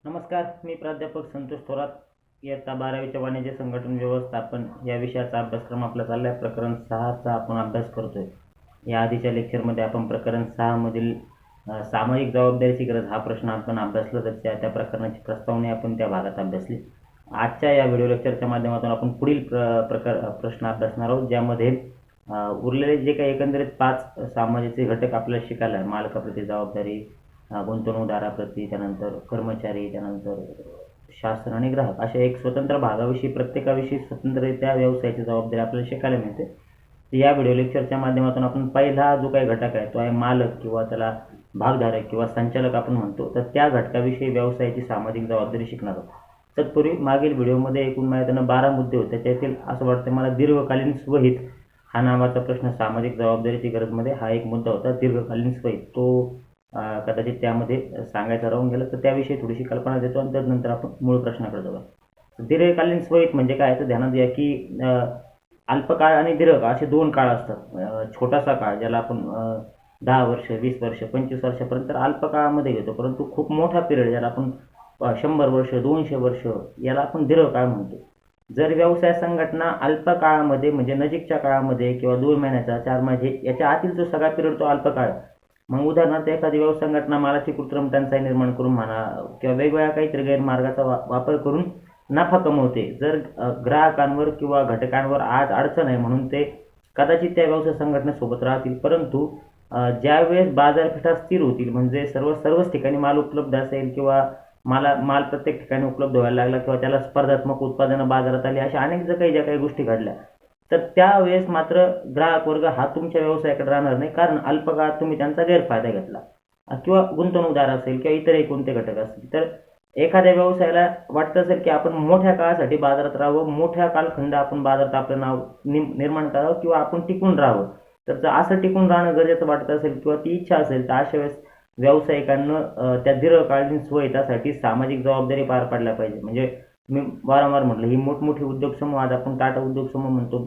नमस्कार, मी प्राध्यापक संतोष थोरात. इयत्ता 12वीच्या वाणिज्य संघटन व्यवस्थापन या विषयाचा अभ्यासक्रम आपला चालला आहे. प्रकरण 6चा आपण अभ्यास करतोय. या आधीच्या लेक्चरमध्ये आपण प्रकरण 6 मधील सामाजिक जबाबदारीची गरज हा प्रश्न आपण अभ्यासला, तर त्या प्रकरणाची प्रस्तावना आपण त्या भागात अभ्यासली. आजच्या या व्हिडिओ लेक्चरच्या माध्यमातून आपण पुढील प्रश्न अभ्यासणार आहोत, ज्यामध्ये उरलेले जे काही एकंदरीत 5 सामाजिक घटक आपल्याला शिकायला आहे. मालकाप्रती जबाबदारी, गुंतवणूकदाराप्रती, त्यानंतर कर्मचारी, त्यानंतर शासन आणि ग्राहक, अशा एक स्वतंत्र भागाविषयी प्रत्येकाविषयी स्वतंत्ररित्या व्यवसायाची जबाबदारी आपल्याला शिकायला मिळते. या व्हिडिओ लेक्चरच्या माध्यमातून आपण पहिला जो काही घटक आहे तो आहे मालक, किंवा त्याला भागधारक किंवा संचालक आपण म्हणतो. तर त्या घटकाविषयी व्यवसायाची सामाजिक जबाबदारी शिकणार आहोत. तत्पूर्वी मागील व्हिडिओमध्ये एकूण माझ्याकडे 12 मुद्दे होते. त्यातील असं वाटतं मला दीर्घकालीन स्वहित हा नावाचा प्रश्न सामाजिक जबाबदारीची गरजमध्ये हा एक मुद्दा होता. दीर्घकालीन स्वहित तो कदाचित त्यामध्ये सांगायचं राहून गेलं, तर त्याविषयी थोडीशी कल्पना देतो आणि त्यानंतर आपण मूळ प्रश्नाकडे जाऊ. दीर्घकालीन स्वहित म्हणजे काय, तर ध्यानात घ्या की अल्पकाळ आणि दीर्घकाळ असे 2 काळ असतात. छोटासा काळ ज्याला आपण 10 वर्ष, 20 वर्ष, 25 वर्षापर्यंत अल्पकाळामध्ये घेतो, परंतु खूप मोठा पिरियड ज्याला आपण 100 वर्ष, 200 वर्ष, याला आपण दीर्घकाळ म्हणतो. जर व्यवसाय संघटना अल्पकाळामध्ये म्हणजे नजीकच्या काळामध्ये किंवा 2 महिन्याचा, 4 महिने याच्या आतील जो सगळा पिरियड तो अल्पकाळ. मग उदाहरणार्थ एखादी व्यवसाय संघटना मालाची कृत्रिम टंचाई निर्माण करून म्हणा किंवा वेगवेगळ्या काहीतरी गैरमार्गाचा वापर करून नफा कमवते. जर ग्राहकांवर किंवा घटकांवर आज अडचण आहे म्हणून ते कदाचित त्या व्यवसाय संघटनेसोबत राहतील, परंतु ज्यावेळेस बाजारपेठा स्थिर होतील, म्हणजे सर्वच ठिकाणी माल उपलब्ध असेल किंवा माल प्रत्येक ठिकाणी उपलब्ध व्हायला लागला किंवा त्याला स्पर्धात्मक उत्पादनं बाजारात आली, अशा अनेक ज्या काही गोष्टी घडल्या, तर त्यावेळेस मात्र ग्राहक वर्ग हा तुमच्या व्यवसायाकडे राहणार नाही, कारण अल्पकाळात तुम्ही त्यांचा गैरफायदा घेतला. किंवा गुंतवणूकदार असेल किंवा इतरही कोणते घटक असतील, तर एखाद्या व्यवसायाला वाटतं असेल की आपण मोठ्या काळासाठी बाजारात राहावं, मोठ्या कालखंड आपण बाजारात आपलं नाव निर्माण करावं किंवा आपण टिकून राहावं. तर जर असं टिकून राहणं गरजेचं वाटत असेल किंवा ती इच्छा असेल, तर अशा वेळेस व्यावसायिकांना त्या दीर्घकालीन स्वहितासाठी सामाजिक जबाबदारी पार पाडल्या पाहिजे. म्हणजे मी वारंवार म्हटलं, ही मोठमोठी उद्योग समूह, आज आपण टाटा उद्योग समूह म्हणतो,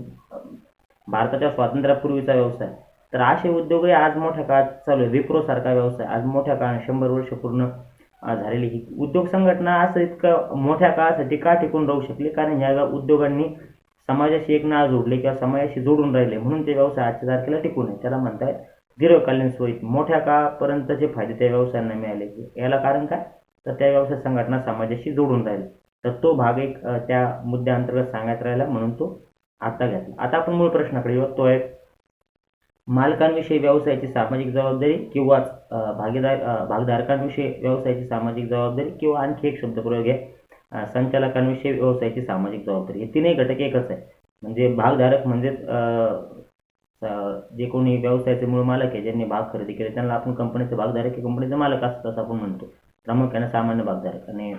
भारताच्या स्वातंत्र्यापूर्वीचा व्यवसाय, तर असे उद्योगही आज मोठ्या काळात चालू आहे. विप्रो सारखा व्यवसाय आज मोठ्या काळात 100 वर्ष पूर्ण झालेली ही उद्योग संघटना असं इतकं मोठ्या काळासाठी का टिकून राहू शकली, कारण या उद्योगांनी समाजाशी एक नाळ जोडले किंवा समाजाशी जोडून राहिले, म्हणून ते व्यवसाय आजच्या तारखेला टिकून आहे. त्याला म्हणतात दीर्घकालीन स्वहित. मोठ्या काळापर्यंतचे फायदे त्या व्यवसायांना मिळाले. याला कारण काय, तर त्या व्यवसाय संघटना समाजाशी जोडून राहिले. तर तो भाग एक त्या मुद्द्याअंतर्गत सांगायचा राहिला, म्हणून तो आता घेतला. आता आपण मूळ प्रश्नाकडे येऊ. तो आहे मालकांविषयी व्यवसायाची सामाजिक जबाबदारी किंवा भागधारकांविषयी व्यवसायाची सामाजिक जबाबदारी, किंवा आणखी एक शब्दप्रयोग आहे संचालकांविषयी व्यवसायाची सामाजिक जबाबदारी. हे तीनही घटक एकच आहे. म्हणजे भागधारक म्हणजे जे कोणी व्यवसायाचे मूळ मालक आहे, ज्यांनी भाग खरेदी केले, त्यांना आपण कंपनीचे भागधारक किंवा कंपनीचे मालक असतात असं आपण म्हणतो, प्रामुख्याने सामान्य भागधारक. आणि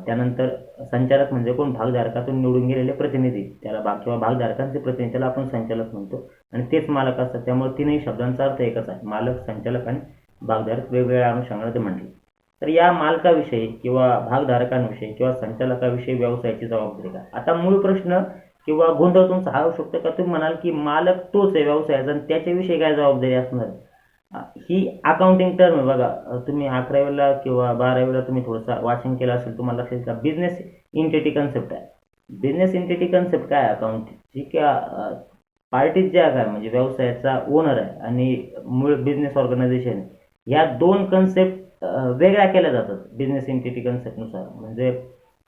त्यानंतर संचालक म्हणजे कोण, भागधारकातून निवडून गेलेले प्रतिनिधी, त्याला किंवा भागधारकांचे प्रतिनिधी, त्याला आपण संचालक म्हणतो, आणि तेच मालक असतात. त्यामुळे तीनही शब्दांचा अर्थ एकच आहे. मालक, संचालक आणि भागधारक वेगवेगळ्या अनुषंगाने ते म्हटले. तर या मालकाविषयी किंवा भागधारकांविषयी किंवा संचालकाविषयी व्यवसायाची जबाबदारी काय. आता मूळ प्रश्न किंवा गोंधळ तुमचा हा होऊ शकतो का, तुम्ही म्हणाल की मालक तोच आहे व्यवसायाचा आणि त्याच्याविषयी काय जबाबदारी असणार. ही अकाउंटिंग टर्म आहे बघा. तुम्ही 11वीला किंवा 12वीला तुम्ही थोडंसं वाचन केलं असेल, तुम्हाला लक्षात का बिझनेस इंटिटी कन्सेप्ट आहे. बिझनेस इंटिटी कन्सेप्ट काय, अकाउंटची किंवा पार्टीज ज्या काय, म्हणजे व्यवसायाचा ओनर आहे आणि मूळ बिझनेस ऑर्गनायझेशन, या 2 कन्सेप्ट वेगळ्या केल्या जातात बिझनेस इंटिटी कन्सेप्टनुसार. म्हणजे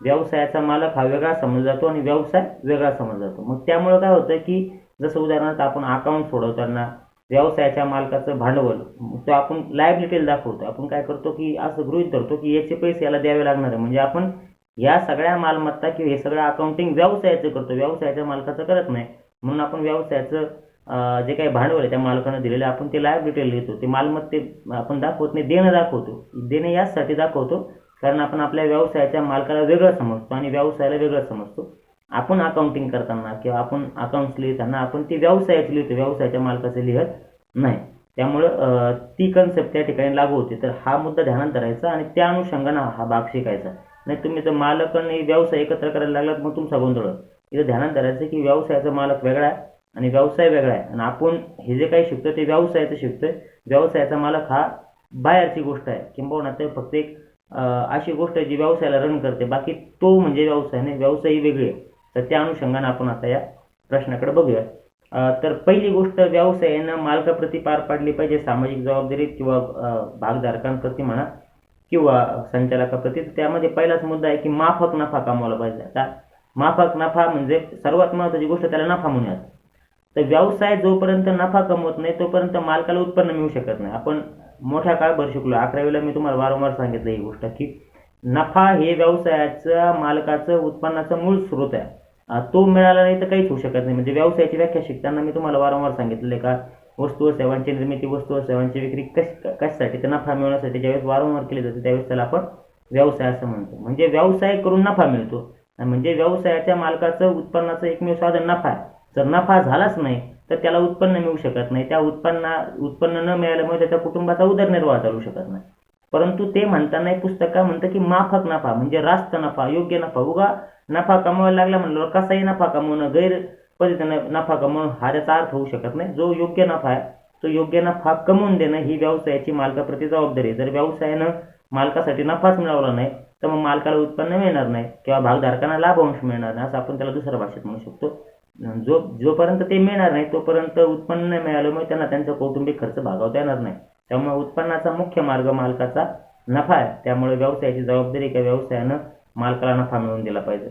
व्यवसायाचा मालक हा वेगळा समजला जातो आणि व्यवसाय वेगळा समजला जातो. मग त्यामुळे काय होतं की जसं उदाहरणार्थ आपण अकाउंट सोडवताना व्यवसायाच्या मालकाचं भांडवल तो आपण लायबिलिटीला दाखवतो. आपण काय करतो की असं गृहीत धरतो की याचे पैसे याला द्यावे लागणार आहे, म्हणजे आपण या सगळ्या मालमत्ता किंवा हे सगळं अकाउंटिंग व्यवसायाचं करतो, व्यवसायाच्या मालकाचं करत नाही. म्हणून आपण व्यवसायाचं जे काही भांडवल आहे त्या मालकानं दिलेलं आपण ते लायबिलिटीला लिहितो. ते मालमत्ते आपण दाखवत नाही, देणं दाखवतो. देणं यासाठी दाखवतो कारण आपण आपल्या व्यवसायाच्या मालकाला वेगळं समजतो आणि व्यवसायाला वेगळं समजतो. आपण अकाउंटिंग करताना किंवा आपण अकाउंट्स लिहिताना आपण ती व्यवसायाची लिहितो, व्यवसायाच्या मालकाचे लिहत नाही. त्यामुळं ती कन्सेप्ट त्या ठिकाणी लागू होते. तर हा मुद्दा ध्यानात धरायचा आणि त्या अनुषंगाने हा भाग शिकायचा. नाही तुम्ही तर मालक आणि व्यवसाय एकत्र करायला लागलात, मग तुमचा गोंधळ. इथं ध्यानात धरायचं की व्यवसायाचा मालक वेगळा आहे आणि व्यवसाय वेगळा आहे, आणि आपण हे जे काही शिकतो ते व्यवसायाचं शिकतोय. व्यवसायाचा मालक हा बाहेरची गोष्ट आहे, किंबहुना ते फक्त एक अशी गोष्ट जी व्यवसायाला रन करते, बाकी तो म्हणजे व्यवसाय नाही, व्यवसाय ही वेगळी आहे. तर त्या अनुषंगाने आपण आता या प्रश्नाकडे बघूया. तर पहिली गोष्ट, व्यवसायानं मालकाप्रती पार पाडली पाहिजे सामाजिक जबाबदारी किंवा भागधारकांप्रती म्हणा किंवा संचालकाप्रती. त्यामध्ये पहिलाच मुद्दा आहे की माफक नफा कमवला पाहिजे. आता माफक नफा म्हणजे सर्वात महत्त्वाची गोष्ट, त्याला नफा म्हणूयात. तर व्यवसाय जोपर्यंत नफा कमवत नाही तोपर्यंत मालकाला उत्पन्न मिळू शकत नाही. आपण मोठ्या काळभर शिकलो, 11वीला मी तुम्हाला वारंवार सांगितलं ही गोष्ट की नफा हे व्यवसायाचं मालकाचं उत्पन्नाचं मूळ स्रोत आहे. तो मिळाला नाही तर काहीच होऊ शकत नाही. म्हणजे व्यवसायाची व्याख्या शिकताना मी तुम्हाला वारंवार सांगितलेलं आहे का, वस्तू व सेवांची निर्मिती, वस्तू व सेवांची विक्री कशासाठी, तर नफा मिळवण्यासाठी ज्यावेळेस वारंवार केली जाते त्यावेळेस त्याला आपण व्यवसाय असं म्हणतो. म्हणजे व्यवसाय करून नफा मिळतो, म्हणजे व्यवसायाच्या मालकाचं उत्पन्नाचं एकमेव साधन नफा आहे. जर नफा झालाच नाही तर त्याला उत्पन्न मिळू शकत नाही. त्या उत्पन्न न मिळाल्यामुळे त्याच्या कुटुंबाचा उदरनिर्वाह चालू शकत नाही. परंतु ते म्हणताना एक पुस्तक काय म्हणतं की माफक नफा म्हणजे रास्त नफा, योग्य नफा. उगा नफा कमवायला लागला म्हणलं कसाही नफा कमवणं, गैर पद्धतीनं नफा कमवणं हा त्याचा अर्थ होऊ शकत नाही. जो योग्य नफा आहे तो योग्य नफा कमवून देणं ही व्यवसायाची मालकाप्रती जबाबदारी आहे. जर व्यवसायानं मालकासाठी नफाच मिळवला नाही तर मग मालकाला उत्पन्न मिळणार नाही किंवा भागधारकांना लाभांश मिळणार नाही, असं आपण त्याला दुसऱ्या भाषेत म्हणू शकतो. जोपर्यंत ते मिळणार नाही तोपर्यंत उत्पन्न नाही मिळाल्यामुळे त्यांना त्यांचा कौटुंबिक खर्च भागवता येणार नाही. त्यामुळे उत्पन्नाचा मुख्य मार्ग मालकाचा नफा आहे. त्यामुळे व्यवसायाची जबाबदारी किंवा व्यवसायानं मालकाला नफा मिळवून दिला पाहिजे.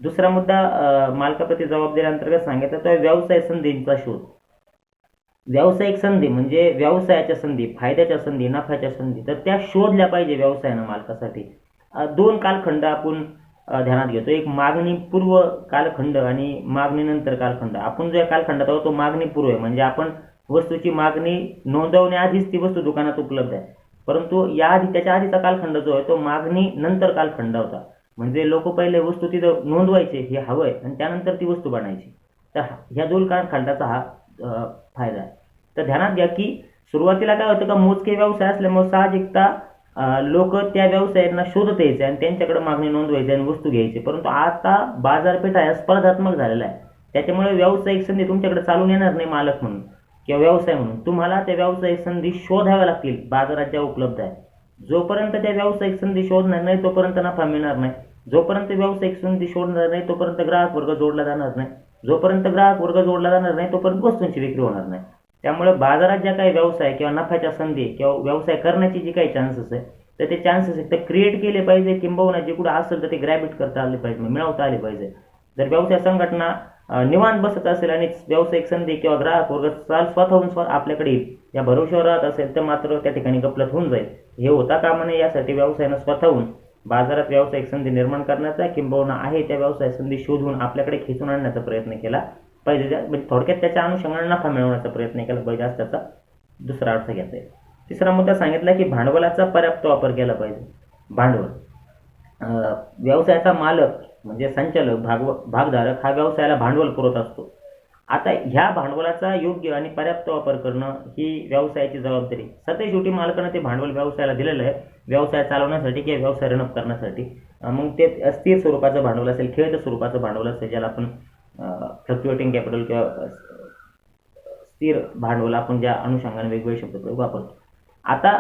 दुसरा मुद्दा मालकाप्रती जबाबदारी अंतर्गत सांगितलं तर व्यवसाय संधींचा शोध. व्यावसायिक संधी म्हणजे व्यवसायाच्या संधी, फायद्याच्या संधी, नफ्याच्या संधी, तर त्या शोधल्या पाहिजे व्यवसायानं मालकासाठी. दोन कालखंड आपण ध्यानात घेतो, एक मागणीपूर्व कालखंड आणि मागणीनंतर कालखंड. आपण जो या कालखंडात आहोत तो मागणीपूर्व आहे, म्हणजे आपण वस्तूची मागणी नोंदवण्याआधीच ती वस्तू दुकानात उपलब्ध आहे. परंतु याआधी त्याच्या आधीचा कालखंड जो आहे तो मागणी नंतर कालखंड होता. म्हणजे लोक पहिले वस्तू तिथं नोंदवायचे हे हवंय आणि त्यानंतर ती वस्तू बनायची. तर ह्या दोन कालखंडाचा हा फायदा आहे. तर ध्यानात घ्या की सुरुवातीला काय होतं का, मोजके व्यवसाय असल्यामुळे साहजिकता लोक त्या व्यवसायांना शोधत यायचे आणि त्यांच्याकडे मागणी नोंदवायची आणि वस्तू घ्यायची. परंतु आता बाजारपेठ आहे स्पर्धात्मक झालेला आहे. त्याच्यामुळे व्यावसायिक संधी तुमच्याकडे चालून येणार नाही मालक म्हणून किंवा व्यवसाय म्हणून. तुम्हाला त्या व्यावसायिक संधी शोधाव्या लागतील बाजारात ज्या उपलब्ध आहे. जोपर्यंत त्या व्यावसायिक संधी शोधणार नाही तोपर्यंत नफा मिळणार नाही. जोपर्यंत व्यावसायिक संधी शोधणार नाही तोपर्यंत ग्राहक वर्ग जोडला जाणार नाही. जोपर्यंत ग्राहक वर्ग जोडला जाणार नाही तोपर्यंत वस्तूंची विक्री होणार नाही. त्यामुळे बाजारात ज्या काही व्यवसाय किंवा नफ्याच्या संधी किंवा व्यवसाय करण्याची जी काही चान्सेस आहे तर ते चान्सेस आहेत ते क्रिएट केले पाहिजे, किंबहुना जे कुठं असेल तर ते ग्रॅबिट करता आले पाहिजे, मिळवता आले पाहिजे. जर व्यवसाय संघटना निवांत बसत असेल आणि व्यावसायिक संधी किंवा ग्राहक वर्ग स्वतःहून आपल्याकडे येईल या भरोश्यावर राहत असेल तर मात्र त्या ठिकाणी गफलत होऊन जाईल. हे होता कामा नये. यासाठी व्यवसायानं स्वतःहून बाजारात व्यावसायिक संधी निर्माण करण्याचा किंबहुना आहे त्या व्यवसाय संधी शोधून आपल्याकडे खेचून आणण्याचा प्रयत्न केला पाहिजे. म्हणजे थोडक्यात त्याच्या अनुषंगाने नफा मिळवण्याचा प्रयत्न केला पाहिजे, असं त्याचा दुसरा अर्थ घेता येईल. तिसरा मुद्दा सांगितला की भांडवलाचा पर्याप्त वापर केला पाहिजे. भांडवल, व्यवसायाचा मालक म्हणजे संचालक, भागधारक हा व्यवसायाला भांडवल पुरवत असतो. आता ह्या भांडवलाचा योग्य आणि पर्याप्त वापर करणं ही व्यवसायाची जबाबदारी. सध्या शेवटी मालकानं ते भांडवल व्यवसायाला दिलेलं आहे व्यवसाय चालवण्यासाठी किंवा व्यवसाय रनअप करण्यासाठी. मग ते स्थिर स्वरूपाचं भांडवल असेल, खेळतं स्वरूपाचं भांडवल असेल, ज्याला आपण फ्लक्च्युएटिंग कॅपिटल किंवा स्थिर भांडवल आपण ज्या अनुषंगाने वेगवेगळे शब्द वापरतो. आता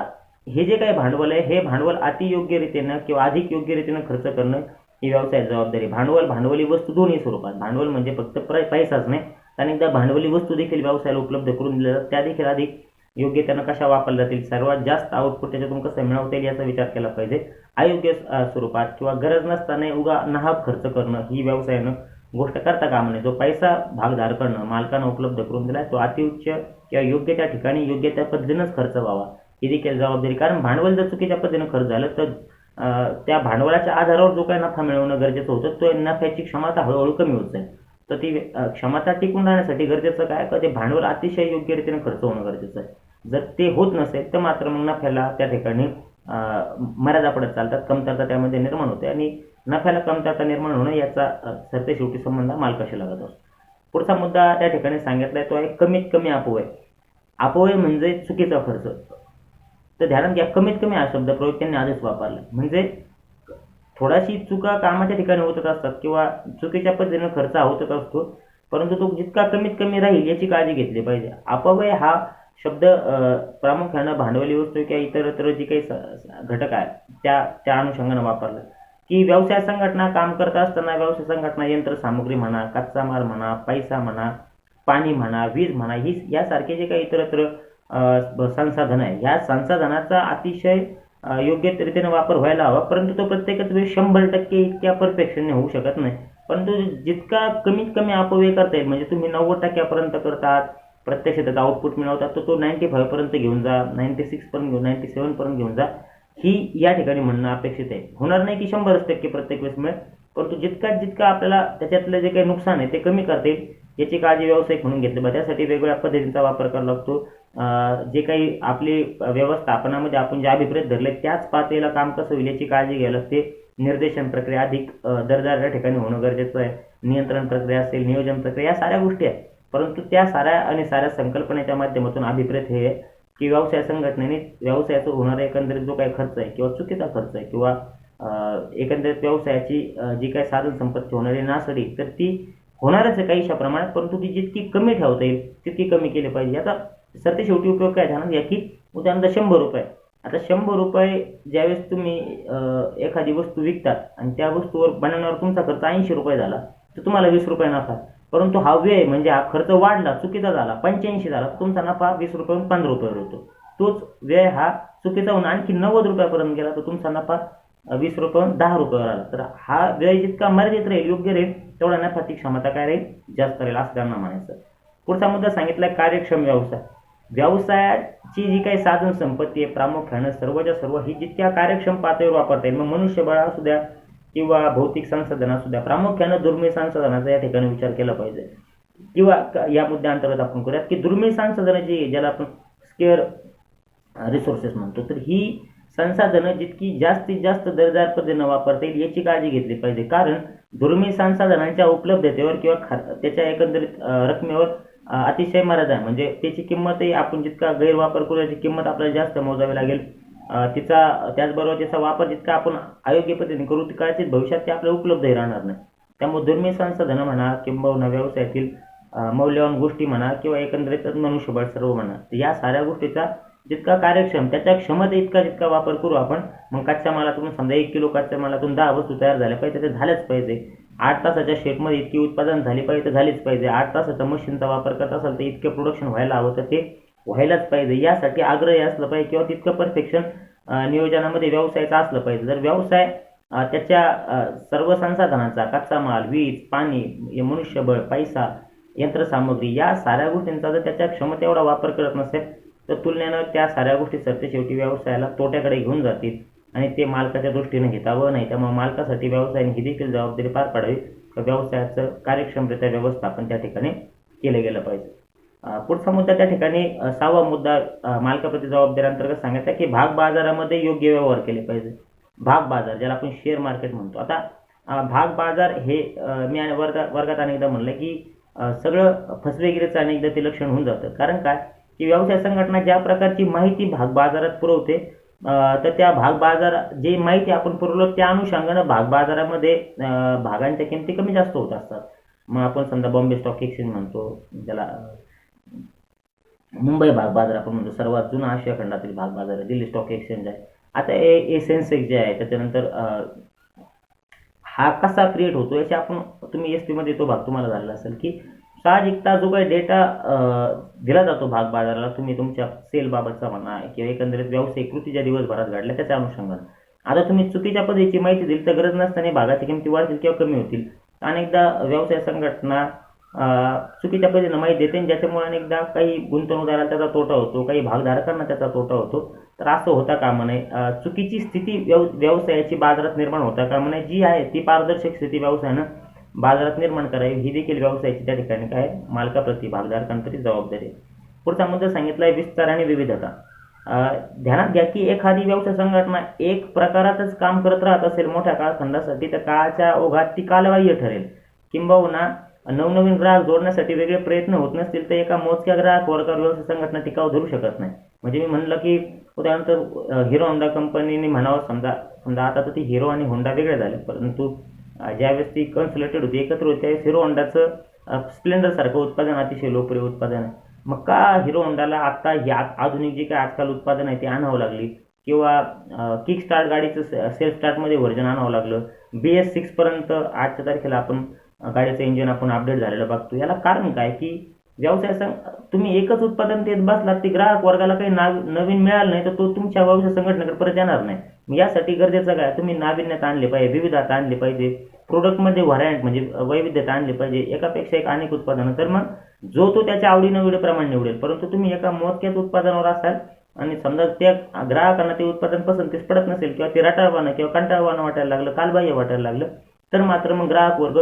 हे जे काही भांडवल आहे हे भांडवल अतियोग्यरीतीनं किंवा अधिक योग्यरीतीनं खर्च करणं ही व्यवसायाची जबाबदारी. भांडवली वस्तू दोन्ही स्वरूपात. भांडवल म्हणजे फक्त पैसाच नाही, अनेकदा भांडवली वस्तू देखील व्यवसायाला उपलब्ध करून दिल्या जातात. त्या देखील अधिक योग्य त्यांना कशा वापरल्या जातील, सर्वात जास्त आउटपुट त्याच्यातून कसं मिळवता येईल याचा विचार केला पाहिजे. अयोग्य स्वरूपात किंवा गरज नसताना उगा नाहक खर्च करणं ही व्यवसायानं गोष्ट करता कामा नये. जो पैसा भागधारकांना मालकांना उपलब्ध करून दिला तो अतिउच्च किंवा योग्य त्या ठिकाणी योग्य त्या पद्धतीनंच खर्च व्हावा ही देखील जबाबदारी. कारण भांडवल जर चुकीच्या पद्धतीनं खर्च झालं तर त्या भांडवलाच्या आधारावर जो काही नफा मिळवणं गरजेचं होतं तो नफ्याची क्षमता हळूहळू कमी होत जाईल. तर ती क्षमता टिकून राहण्यासाठी गरजेचं काय का ते भांडवल अतिशय योग्य रीतीने खर्च होणं गरजेचं आहे. जर ते होत नसेल तर मात्र मग नफ्याला त्या ठिकाणी मर्यादा पडत चालतात, कमतरता त्यामध्ये निर्माण होते आणि नफ्याला कमतरता निर्माण होणं याचा सरते शेवटी संबंध मालकाशी लागत असतो. पुढचा मुद्दा त्या ठिकाणी सांगितलाय तो आहे कमीत कमी अपव्यय. अपव्यय म्हणजे चुकीचा खर्च. तर ध्यानात घ्या, कमीत कमी हा शब्द प्रयोग त्यांनी आधीच वापरला. म्हणजे थोडाशी चुका कामाच्या ठिकाणी होतच असतात किंवा चुकीच्या पद्धतीने खर्च होतच असतो, परंतु तो जितका कमीत कमी राहील याची काळजी घेतली पाहिजे. अपव्यय हा शब्द प्रामुख्यानं भांडवली वस्तू किंवा इतरत्र जी काही घटक आहे त्या अनुषंगानं वापरला, की व्यवसाय संघटना काम करत असताना व्यवसाय संघटना यंत्रसामुग्री म्हणा, कच्चा माल म्हणा, पैसा म्हणा, पाणी म्हणा, वीज म्हणा, ही यासारखे जे काही इतरत्र संसाधन आहे, ह्या संसाधनाचा अतिशय योग्य रीतीने वापर व्हायला हवा. परंतु तो प्रत्येकच वेळी 100% इतक्या परफेक्शनने होऊ शकत नाही. परंतु जितका कमीत कमी अपव्यय करता येईल, म्हणजे तुम्ही 90% करतात, प्रत्यक्ष त्याचा आउटपुट मिळवतात, तर तो 95 पर्यंत घेऊन जा, 96 पर्यंत घेऊन, 97 पर्यंत घेऊन जा, ही या ठिकाणी म्हणणं अपेक्षित आहे. होणार नाही की 100% प्रत्येक वेळेस मिळेल, परंतु जितका आपल्याला त्याच्यातलं जे काही नुकसान आहे ते कमी करता येईल याची काळजी व्यावसायिक म्हणून घेतली पाहिजे. त्यासाठी वेगवेगळ्या पद्धतींचा वापर करावा लागतो. जे काही आपली व्यवस्थापनामध्ये आपण जे अभिप्रेत धरले त्याच पातळीला काम कसं होईल याची काळजी घ्यायला लागते. निर्देशन प्रक्रिया अधिक दर्जाच्या ठिकाणी होणं गरजेचं आहे. नियंत्रण प्रक्रिया असेल, नियोजन प्रक्रिया, या साऱ्या गोष्टी आहेत. परंतु त्या साऱ्या संकल्पनेच्या माध्यमातून अभिप्रेत हे की व्यवसाय संघटनेने व्यवसायाचा होणारा एकंदरीत जो काही खर्च आहे किंवा चुकीचा खर्च आहे किंवा एकंदरीत व्यवसायाची जी काही साधन संपत्ती होणारी नासडी, तर ती होणारच आहे काहीशा प्रमाणात, परंतु ती जितकी कमी ठेवता येईल तितकी कमी केली पाहिजे. आता सरते शेवटी उपयोग काय ध्यानात घ्या की उदाहरणार्थ 100 रुपये. आता 100 रुपये ज्यावेळेस तुम्ही एखादी वस्तू विकतात आणि त्या वस्तूवर बनवण्यावर तुमचा खर्च 80 रुपये झाला, तर तुम्हाला 20 रुपये नफा. परंतु हा व्यय म्हणजे हा खर्च वाढला, चुकीचा झाला, 85 झाला, तुमचा नफा 20 रुपयाहून 15 रुपयावर होतो. तोच व्यय हा चुकीचा होऊन आणखी 90 रुपयापर्यंत गेला, तर तुमचा नफा 20 रुपयाहून 10 रुपयावर आला. तर हा व्यय जितका मर्यादित राहील, योग्य राहील, तेवढा नफाची क्षमता काय राहील, जास्त राहील, असं त्यांना म्हणायचं. पुढचा मुद्दा सांगितला कार्यक्षम व्यवसाय. व्यवसायाची जी काही साधन संपत्ती आहे प्रामुख्यानं सर्वच्या सर्व ही जितक्या कार्यक्षम पातळीवर वापरता येईल, मग मनुष्यबळ असू द्या किंवा भौतिक संसाधन असू द्या, प्रामुख्यानं दुर्मिळ संसाधनाचा या ठिकाणी विचार केला पाहिजे. किंवा या मुद्द्याअंतर्गत आपण करूयात की दुर्मिळ संसाधनं जी ज्याला आपण स्केअर रिसोर्सेस म्हणतो, तर ही संसाधनं जितकी जास्तीत जास्त दर्जेदार पद्धतीनं वापरता येईल याची काळजी घेतली पाहिजे. कारण दुर्मिळ संसाधनांच्या उपलब्धतेवर किंवा त्याच्या एकंदरीत रकमेवर अतिशय मर्यादा आहे. म्हणजे त्याची किंमतही आपण जितका गैरवापर करू याची किंमत आपल्याला जास्त मोजावी लागेल. त्याचबरोबर त्याचा वापर जितका आपण अयोग्य पद्धतीने करू कदाचित भविष्यात ते आपल्याला उपलब्धही राहणार नाही. त्यामुळे दुर्मिळ संसाधनं म्हणा किंवा व्यवसायातील मौल्यवान गोष्टी म्हणा किंवा एकंदरीत मनुष्यबळ सर्व म्हणा, तर या साऱ्या गोष्टीचा जितका कार्यक्षम त्याच्या क्षमते जितका वापर करू आपण, मग कच्च्या मालातून समजा 1 किलो कच्च्या मालातून 10 वस्तू तयार झाल्या पाहिजे, ते झाल्याच पाहिजे. 8 तासाच्या शेटमध्ये इतकी उत्पादन झाली पाहिजे, तर झालीच पाहिजे. 8 तासाचा मशीनचा वापर करत असाल तर इतकं प्रोडक्शन व्हायला हवं, तर ते व्हायलाच पाहिजे. यासाठी आग्रही असलं पाहिजे किंवा तितकं परफेक्शन नियोजनामध्ये व्यवसायाचं असलं पाहिजे. जर व्यवसाय त्याच्या सर्व संसाधनांचा कच्चा माल, वीज, पाणी, मनुष्यबळ, पैसा, यंत्रसामुग्री या साऱ्या गोष्टींचा जर त्याच्या क्षमते एवढा वापर करत नसेल, तर तुलनेनं त्या साऱ्या गोष्टी सरते शेवटी व्यवसायाला तोट्याकडे घेऊन जातील आणि ते मालकाच्या दृष्टीने घेतावं नाही. त्यामुळे मालकासाठी व्यवसायाने ही देखील जबाबदारी पार पाडावी, तर व्यवसायाचं कार्यक्षमरित्या व्यवस्थापन त्या ठिकाणी केलं गेलं पाहिजे. पुढचा मुद्दा त्या ठिकाणी 6वा मुद्दा मालकाप्रती जबाबदारी अंतर्गत सांगायचा की भाग बाजारामध्ये योग्य व्यवहार केले पाहिजे. भाग बाजार ज्याला आपण शेअर मार्केट म्हणतो. आता भाग बाजार हे मी वर्गात अनेकदा म्हणलं की सगळं फसवेगिरीचं अनेकदा ते लक्षण होऊन जातं. कारण काय की व्यवसाय संघटना ज्या प्रकारची माहिती भाग बाजारात पुरवते, तर त्या भाग बाजार जी माहिती आपण पुरवलो त्या अनुषंगानं भाग बाजारामध्ये भागांच्या किमती कमी जास्त होत असतात. मग आपण समजा बॉम्बे स्टॉक एक्सचेंज म्हणतो, ज्याला मुंबई भाग बाजार आपण म्हणतो, सर्वात जुना आशिया खंडातील भाग बाजार आहे. दिल्ली स्टॉक एक्सचेंज आहे. आता सेन्सेक्स जे आहे त्याच्यानंतर हा कसा क्रिएट होतो याची आपण तुम्ही SP मध्ये तो भाग तुम्हाला झालेला असेल की साहजिकता जो काही डेटा दिला जातो भाग बाजाराला, तुम्ही तुमच्या सेल बाबतचा म्हणा किंवा एकंदरीत व्यावसायिक कृती ज्या दिवसभरात घडल्या त्याच्या अनुषंगाने आता तुम्ही चुकीच्या पद्धतीची माहिती दिली तर गरज नसताना भागाची किमती वाढतील किंवा कमी होतील. अनेकदा व्यवसाय संघटना चुकीच्या पद्धतीने माहिती देते, ज्याच्यामुळे अनेकदा काही गुंतवणूकदाराला त्याचा तोटा होतो, काही भागधारकांना त्याचा तोटा होतो. तर असं होता कामा नये. चुकीची स्थिती व्यवसायाची बाजारात निर्माण होता कामा नये. जी आहे ती पारदर्शक स्थिती व्यवसायानं बाजारात निर्माण करावी, ही देखील व्यवसायाची त्या ठिकाणी काय मालकाप्रती भागधारकांप्रती जबाबदारी आहे. पुढचा मुद्दा सांगितला आहे विस्तार आणि विविधता. ध्यानात घ्या की एखादी व्यवसाय संघटना एक प्रकारातच काम करत राहत असेल मोठ्या काळखंडासाठी, तर काळाच्या ओघात ती कालबाह्य ठरेल. किंबहुना नवनवीन ग्राहक जोडण्यासाठी वेगळे प्रयत्न होत नसतील तर एका मोजक्या ग्राहक वर्गावर व्यवसाय संघटना टिकाव धरू शकत नाही. म्हणजे मी म्हणलं की उदाहरणार्थ हिरो होंडा कंपनीने म्हणावं, समजा आता तर ती हिरो आणि होंडा वेगळे झाले, परंतु ज्यावेळेस ती कन्सल्टेड होती एकत्र होती त्यावेळेस हिरो होंडाचं स्प्लेंडर सारखं उत्पादन अतिशय लोकप्रिय उत्पादन आहे. मग का हिरो होंडाला आता ही आधुनिक जी काही आजकाल उत्पादन आहे ती आणावं लागली, किंवा किक स्टार्ट गाडीचं सेल्फ स्टार्टमध्ये व्हर्जन आणावं लागलं, BS6 पर्यंत आजच्या तारखेला आपण गाडीचं इंजिन आपण अपडेट झालेलं बघतो. याला कारण काय की व्यवसाय तुम्ही एकच उत्पादन देत बसलात, ते ग्राहक वर्गाला काही नवीन मिळालं नाही तर तो तुमच्या व्यवसाय संघटनेकडे परत येणार नाही. यासाठी गरजेचं काय, तुम्ही नाविन्यता आणली पाहिजे, विविधता आणली पाहिजे, प्रोडक्टमध्ये व्हरायंट म्हणजे वैविध्यता आणली पाहिजे, एकापेक्षा एक अनेक उत्पादनं. तर मग जो तो त्याच्या आवडीनिवडीप्रमाणे निवडेल. परंतु तुम्ही एका मोजक्याच उत्पादनावर असाल आणि समजा त्या ग्राहकांना ते उत्पादन पसंतीस पडत नसेल, किंवा ते रटाळवाणं किंवा कंटाळवाणं वाटायला लागलं, कालबाह्य वाटायला लागलं, तर मात्र मग ग्राहक वर्ग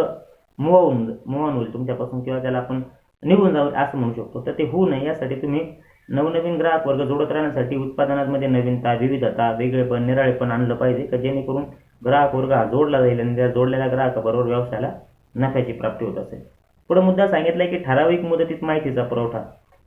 मूव ऑन होईल तुमच्यापासून, किंवा त्याला आपण निघून जाऊ असं म्हणू शकतो. तर ते होऊ नये यासाठी तुम्ही नवनवीन ग्राहक वर्ग जोडत राहण्यासाठी उत्पादनांमध्ये नवीनता, विविधता, वेगळेपण, निराळेपण आणलं पाहिजे, का जेणेकरून ग्राहक वर्ग हा जोडला जाईल आणि त्या जोडलेल्या ग्राहकाबरोबर व्यवसायाला नफ्याची प्राप्ती होत असेल. पुढे मुद्दा सांगितलाय की ठराविक मुदतीत माहितीचा पुरवठा.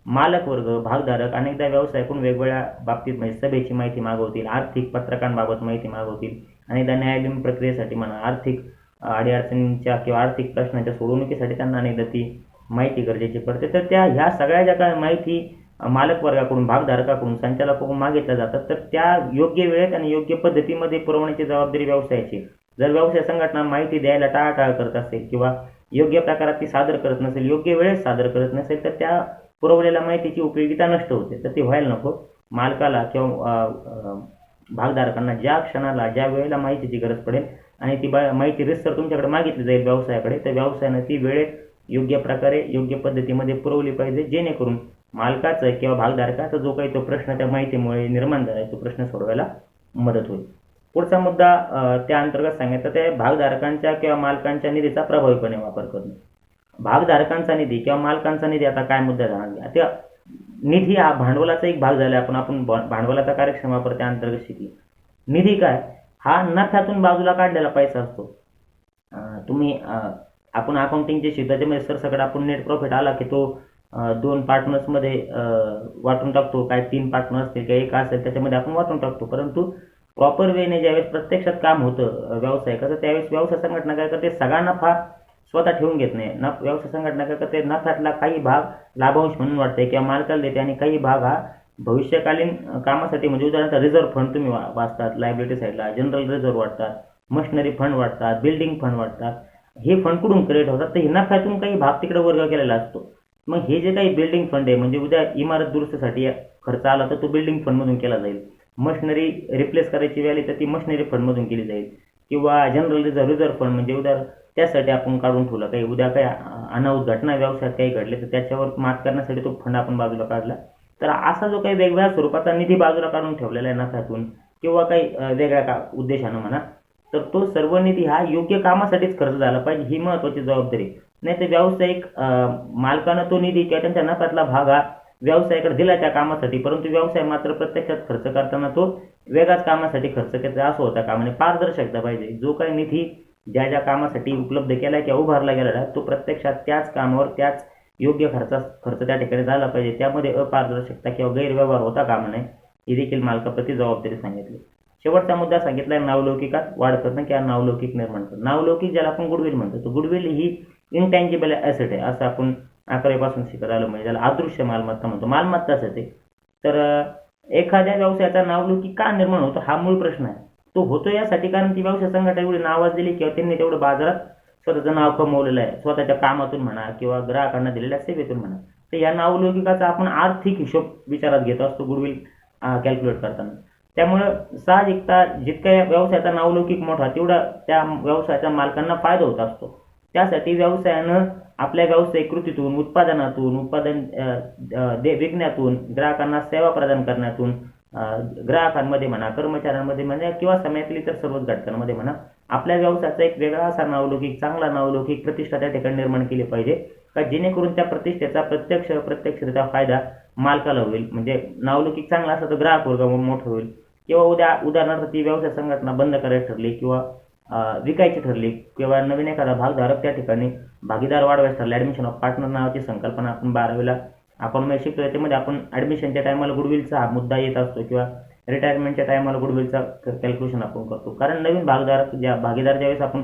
मालक वर्ग, भागधारक अनेकदा व्यवसायाकडून वेगवेगळ्या बाबतीत म्हणजे सभेची माहिती मागवतील, आर्थिक पत्रकांबाबत माहिती मागवतील, अनेकदा न्यायालयीन प्रक्रियेसाठी म्हणा, आर्थिक अडीअडचणींच्या किंवा आर्थिक प्रश्नांच्या सोडवणुकीसाठी त्यांना अनेकदा ती माहिती गरजेची पडते. तर ह्या सगळ्या ज्या काही माहिती मालक वर्गाकडून, भागधारकाकडून, संचालकाकडून मागितल्या जातात, तर त्या योग्य वेळेत आणि योग्य पद्धतीमध्ये पुरवण्याची जबाबदारी व्यवसायाची. जर व्यवसाय संघटना माहिती द्यायला टाळाटाळ करत असेल किंवा योग्य प्रकारात ती सादर करत नसेल, योग्य वेळेत सादर करत नसेल, तर त्या पुरवलेल्या माहितीची उपयोगिता नष्ट होते. तर ते व्हायला नको. मालकाला किंवा भागधारकांना ज्या क्षणाला, ज्या वेळेला माहितीची गरज पडेल आणि ती माहिती रितसर तुमच्याकडे मागितली जाईल व्यवसायाकडे, तर व्यवसायानं ती वेळेत योग्य प्रकारे, योग्य पद्धतीमध्ये पुरवली पाहिजे, जेणेकरून मालकाचं किंवा भागधारकाचा जो काही तो प्रश्न त्या माहितीमुळे निर्माण झाला आहे तो प्रश्न सोडवायला मदत होईल. पुढचा मुद्दा त्या अंतर्गत सांगितलं ते भागधारकांच्या किंवा मालकांच्या निधीचा प्रभावीपणे वापर करणे. भागधारकांचा निधी किंवा मालकांचा निधी, आता काय मुद्दा झाला, त्या निधी हा भांडवलाचा एक भाग झाला. आपण भांडवलाचा कार्यक्षम वापर त्या अंतर्गत शिकली. निधी काय, हा नफ्यातून बाजूला काढलेला पैसा असतो. तुम्ही आपण अकाउंटिंगचे शिकतो त्याच्यामध्ये सरसकट आपण नेट प्रॉफिट आला की तो 2 पार्टनर्समध्ये वाटून टाकतो. काय 3 पार्टनर असतील किंवा एक असेल त्याच्यामध्ये आपण वाटून टाकतो. परंतु प्रॉपर वेने ज्यावेळेस प्रत्यक्षात काम होतं व्यवसायकाचं, त्यावेळेस व्यवसाय संघटना काय करते, सगळा नफा स्वतः ठेवून घेत नाही. व्यवसाय संघटना काय करते, नफ्यातला काही भाग लाभांश म्हणून वाटते किंवा मालकाला देते आणि काही भाग हा भविष्यकालीन कामासाठी, म्हणजे उदाहरणार्थ रिझर्व्ह फंड तुम्ही वाचतात, लायबिलिटी साईडला जनरल रिझर्व्ह वाटतात, मशिनरी फंड वाटतात, बिल्डिंग फंड वाटतात. हे फंड कुठून क्रिएट होतात, तर हे नफ्यातून काही भाग तिकडे वर्ग केलेला असतो. मग हे जे काही बिल्डिंग फंड आहे, म्हणजे उद्या इमारत दुरुस्तीसाठी खर्च आला तर तो बिल्डिंग फंडमधून केला जाईल. मशिनरी रिप्लेस करायची वेळ आली तर ती मशिनरी फंडमधून केली जाईल. किंवा जनरल रिझर्व्ह फंड म्हणजे उद्या त्यासाठी आपण काढून ठेवला. काही उद्या काही अनाहूत घटना व्यवसायात काही घडले तर त्याच्यावर मात करण्यासाठी तो फंड आपण बाजूला काढला. तर असा जो काही वेगवेगळ्या स्वरूपाचा निधी बाजूला काढून ठेवलेला आहे नफ्यातून किंवा काही वेगळ्या उद्देशानं म्हणा, तर तो सर्व निधी हा योग्य कामासाठीच खर्च झाला पाहिजे, ही महत्त्वाची जबाबदारी. नाही तर व्यावसायिक मालकानं तो निधी किंवा त्यांच्या नफ्यातला भाग हा व्यवसायाकडे दिला त्या कामासाठी, परंतु व्यवसाय मात्र प्रत्यक्षात खर्च करताना तो वेगळ्याच कामासाठी खर्च करतो असं होता कामा नये. पारदर्शकता पाहिजे. जो काही निधी ज्या ज्या कामासाठी उपलब्ध केला किंवा उभारला गेलेला तो प्रत्यक्षात त्याच कामावर त्याच योग्य खर्च त्या ठिकाणी झाला पाहिजे. त्यामध्ये अपारदर्शकता किंवा गैरव्यवहार होता कामा नये, ही देखील मालकाप्रती जबाबदारी सांगितली. शेवटचा मुद्दा सांगितला नावलौकिकात वाढ करणं किंवा नावलौकिक निर्माण करणं. नावलौकिक ज्याला आपण गुडविल म्हणतो, तर गुडविल ही इनटँजिबल ॲसेट आहे असं आपण 11वीपासून शिकत आलो. म्हणजे त्याला अदृश्य मालमत्ता म्हणतो, मालमत्ताच आहे ते. तर एखाद्या व्यवसायाचा नावलौकिक का निर्माण होतो हा मूळ प्रश्न आहे. तो होतो यासाठी कारण ती व्यवसाय संघटना एवढी नावाजलेली किंवा त्यांनी तेवढं बाजारात स्वतःचं नाव कमवलेलं आहे, स्वतःच्या कामातून म्हणा किंवा ग्राहकांना दिलेल्या सेवेतून म्हणा. तर या नावलौकिकाचा आपण आर्थिक हिशोब विचारात घेत असतो गुडविल कॅल्क्युलेट करताना. त्यामुळं साहजिकता जितक्या व्यवसायाचा नावलौकिक मोठा तेवढा त्या व्यवसायाच्या मालकांना फायदा होत असतो. त्यासाठी व्यवसायानं आपल्या व्यावसायिक कृतीतून, उत्पादनातून, विकण्यातून, ग्राहकांना सेवा प्रदान करण्यातून, ग्राहकांमध्ये म्हणा, कर्मचाऱ्यांमध्ये म्हणा किंवा समाजातील इतर सर्वच घटकांमध्ये म्हणा, आपल्या व्यवसायाचा एक वेगळा असा नावलौकिक, चांगला नावलौकिक प्रतिष्ठा त्या ठिकाणी निर्माण केली पाहिजे का जेणेकरून त्या प्रतिष्ठेचा प्रत्यक्षरित्या फायदा मालकाला होईल. म्हणजे नावलौकिक चांगला असं तर ग्राहक वर्ग मोठं होईल. किंवा उदाहरणार्थ ती व्यवसाय संघटना बंद करायची ठरली किंवा विकायची ठरली किंवा नवीन एखादा भागधारक त्या ठिकाणी भागीदार वाढवायचं ठरले, ॲडमिशन ऑफ पार्टनर नावाची संकल्पना आपण 12वीला आपण शिकतो. त्याच्यामध्ये आपण ॲडमिशनच्या टायमाला गुडविलचा हा मुद्दा येत असतो किंवा रिटायरमेंटच्या टायमाला गुडविलचा कॅल्क्युलेशन आपण करतो. कारण नवीन भागीदार ज्यावेळेस आपण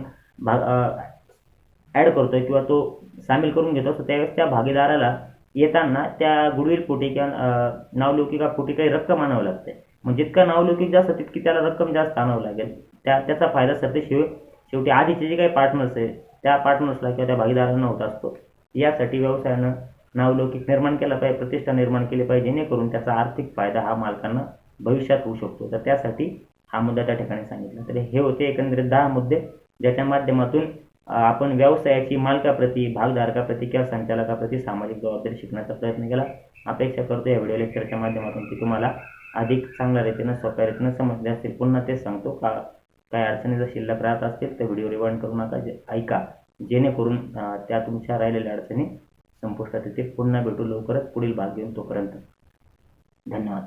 ॲड करतोय किंवा तो सामील करून घेतो असतो त्यावेळेस त्या भागीदाराला येताना त्या गुडविल पोटी किंवा नावलौकिकापोटी काही रक्कम आणावं लागते. मग जितका नावलौकिक जास्त तितकी त्याला रक्कम जास्त आणावं लागेल. त्याचा फायदा सरतेशिवाय शेवटी आधीचे जे काही पार्टनर्स आहे त्या पार्टनर्सला किंवा त्या भागीदारांना होत असतो. यासाठी व्यवसायानं नावलौकिक निर्माण केला पाहिजे, प्रतिष्ठा निर्माण केली पाहिजे, जेणेकरून त्याचा आर्थिक फायदा हा मालकांना भविष्यात होऊ शकतो. तर त्यासाठी हा मुद्दा त्या ठिकाणी सांगितला. तर हे होते एकंदरीत 10 मुद्दे, ज्याच्या माध्यमातून आपण व्यवसायाची मालकाप्रती, भागधारकाप्रती किंवा संचालकाप्रती सामाजिक जबाबदारी शिकण्याचा प्रयत्न केला. अपेक्षा करतो या व्हिडिओ लेक्चरच्या माध्यमातून की तुम्हाला अधिक चांगल्या रीतीनं, सोप्या रीतीनं समजले असतील. पुन्हा तेच सांगतो, काही अडचणी जर शिल्लक राहत असतील तर व्हिडिओ रिवाइंड करू नका, ऐका, जेणेकरून त्या तुमच्या राहिलेल्या अडचणी संपुष्टात येतील. पुन्हा भेटू लवकरच पुढील भाग घेऊन. तोपर्यंत धन्यवाद.